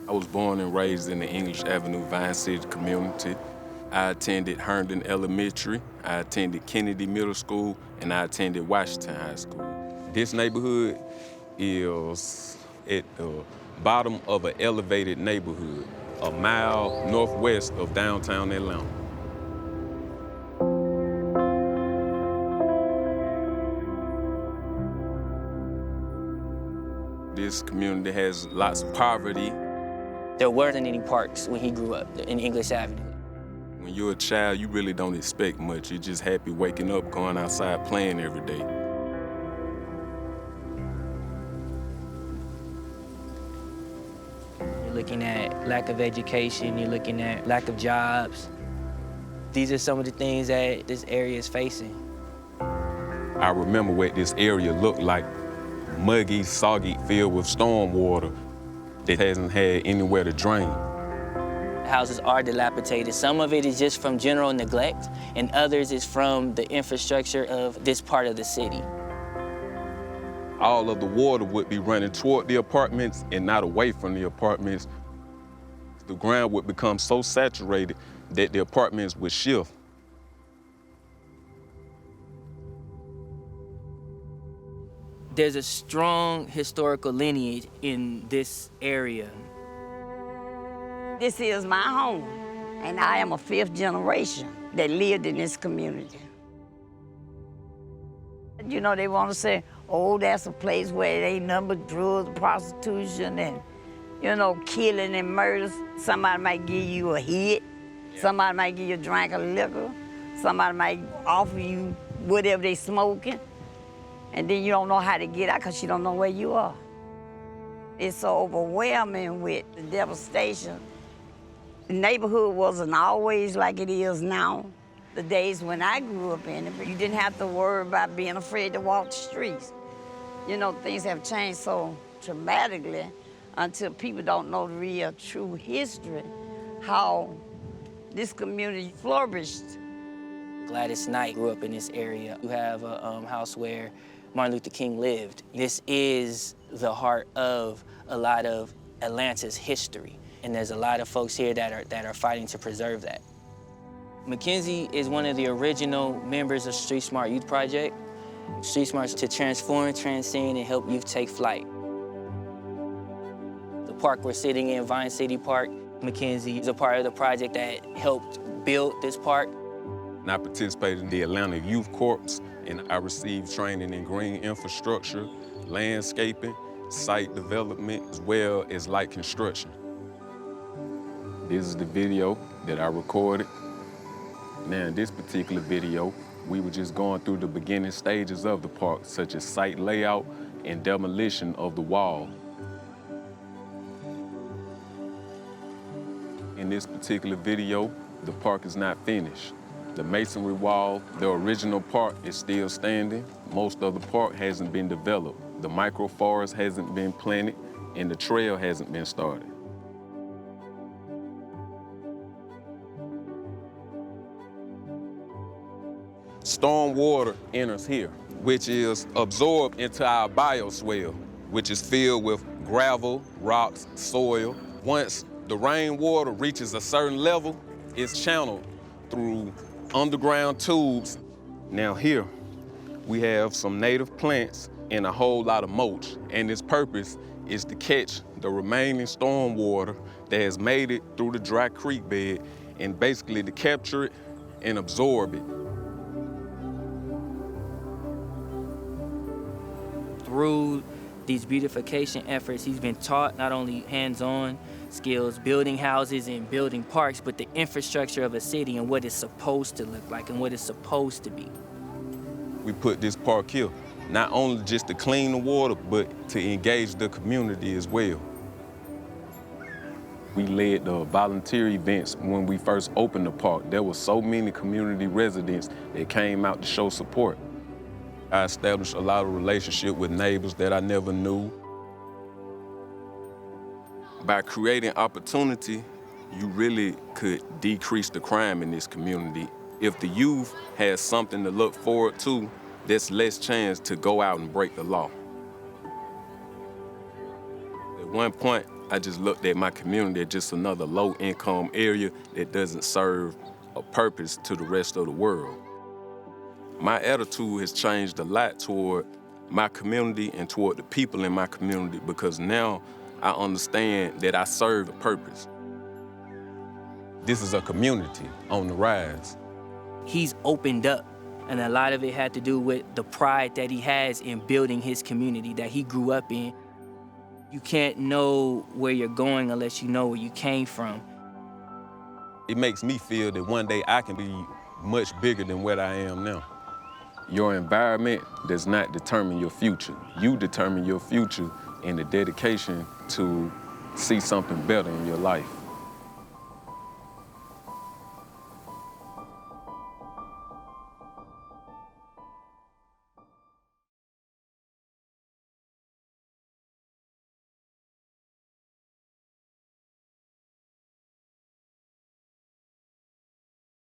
I was born and raised in the English Avenue, Vine City community. I attended Herndon Elementary, I attended Kennedy Middle School, and I attended Washington High School. This neighborhood is at the bottom of an elevated neighborhood, a mile northwest of downtown Atlanta. This community has lots of poverty. There weren't any parks when he grew up in English Avenue. When you're a child, you really don't expect much. You're just happy waking up, going outside, playing every day. You're looking at lack of education, you're looking at lack of jobs. These are some of the things that this area is facing. I remember what this area looked like, muggy, soggy, filled with storm water that hasn't had anywhere to drain. Houses are dilapidated. Some of it is just from general neglect, and others is from the infrastructure of this part of the city. All of the water would be running toward the apartments and not away from the apartments. The ground would become so saturated that the apartments would shift. There's a strong historical lineage in this area. This is my home, and I am a fifth generation that lived in this community. You know, they want to say, oh, that's a place where it ain't nothing but drugs, prostitution, and, you know, killing and murders. Somebody might give you a hit. Somebody might give you a drink of liquor. Somebody might offer you whatever they smoking. And then you don't know how to get out because you don't know where you are. It's so overwhelming with the devastation. The neighborhood wasn't always like it is now. The days when I grew up in it, you didn't have to worry about being afraid to walk the streets. You know, things have changed so dramatically until people don't know the real, true history, how this community flourished. Gladys Knight grew up in this area. You have a house where Martin Luther King lived. This is the heart of a lot of Atlanta's history. And there's a lot of folks here that are fighting to preserve that. MacKenzie is one of the original members of Street Smart Youth Project. Street Smart's to transform, transcend, and help youth take flight. The park we're sitting in, Vine City Park, MacKenzie is a part of the project that helped build this park. And I participated in the Atlanta Youth Corps, and I received training in green infrastructure, landscaping, site development, as well as light construction. This is the video that I recorded. Now, in this particular video, we were just going through the beginning stages of the park, such as site layout and demolition of the wall. In this particular video, the park is not finished. The masonry wall, the original park, is still standing. Most of the park hasn't been developed. The microforest hasn't been planted, and the trail hasn't been started. Storm water enters here, which is absorbed into our bioswale, which is filled with gravel, rocks, soil. Once the rainwater reaches a certain level, it's channeled through underground tubes. Now here, we have some native plants and a whole lot of mulch, and its purpose is to catch the remaining storm water that has made it through the dry creek bed, and basically to capture it and absorb it. Through these beautification efforts, he's been taught not only hands-on skills, building houses and building parks, but the infrastructure of a city and what it's supposed to look like and what it's supposed to be. We put this park here, not only just to clean the water, but to engage the community as well. We led the volunteer events when we first opened the park. There were so many community residents that came out to show support. I established a lot of relationship with neighbors that I never knew. By creating opportunity, you really could decrease the crime in this community. If the youth has something to look forward to, there's less chance to go out and break the law. At one point, I just looked at my community as just another low-income area that doesn't serve a purpose to the rest of the world. My attitude has changed a lot toward my community and toward the people in my community because now I understand that I serve a purpose. This is a community on the rise. He's opened up, and a lot of it had to do with the pride that he has in building his community that he grew up in. You can't know where you're going unless you know where you came from. It makes me feel that one day I can be much bigger than what I am now. Your environment does not determine your future. You determine your future in the dedication to see something better in your life.